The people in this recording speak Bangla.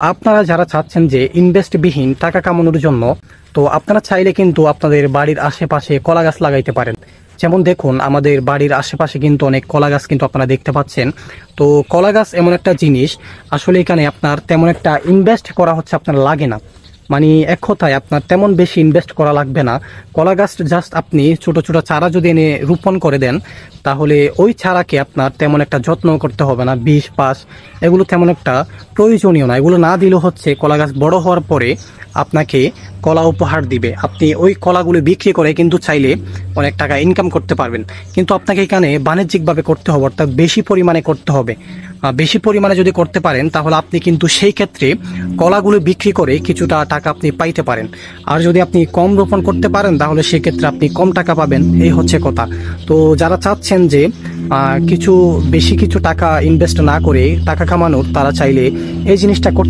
আপনারা যারা চাচ্ছেন যে ইনভেস্টবিহীন টাকা কামানোর জন্য, তো আপনারা চাইলে কিন্তু আপনাদের বাড়ির আশেপাশে কলা গাছ লাগাইতে পারেন। যেমন দেখুন, আমাদের বাড়ির আশেপাশে কিন্তু অনেক কলা গাছ কিন্তু আপনারা দেখতে পাচ্ছেন। তো কলা গাছ এমন একটা জিনিস, আসলে এখানে আপনার তেমন একটা ইনভেস্ট করা হচ্ছে আপনার লাগে না। মানে এক কথায় আপনার তেমন বেশি ইনভেস্ট করা লাগবে না। কলা গাছ জাস্ট আপনি ছোট ছোট চারা যদি এনে রোপণ করে দেন, তাহলে ওই চারাকে আপনার তেমন একটা যত্ন করতে হবে না। বিষ পাস এগুলো তেমন একটা প্রয়োজনীয় না। এগুলো না দিলেও হচ্ছে, কলা গাছ বড় হওয়ার পরে আপনাকে কলা উপহার দিবে। আপনি ওই কলাগুলো বিক্রি করে কিন্তু চাইলে অনেক টাকা ইনকাম করতে পারবেন। কিন্তু আপনাকে এখানে বাণিজ্যিকভাবে করতে হবে, অর্থাৎ বেশি পরিমাণে করতে হবে। বেশি পরিমাণে যদি করতে পারেন, তাহলে আপনি কিন্তু সেই ক্ষেত্রে কলাগুলো বিক্রি করে কিছুটা টাকা আপনি পাইতে পারেন। আর যদি আপনি কম রোপণ করতে পারেন, তাহলে সেক্ষেত্রে আপনি কম টাকা পাবেন। এই হচ্ছে কথা। তো যারা চাচ্ছেন যে কিছু বেশি কিছু টাকা ইনভেস্ট না করে টাকা কামানোর, তারা চাইলে এই জিনিসটা করতে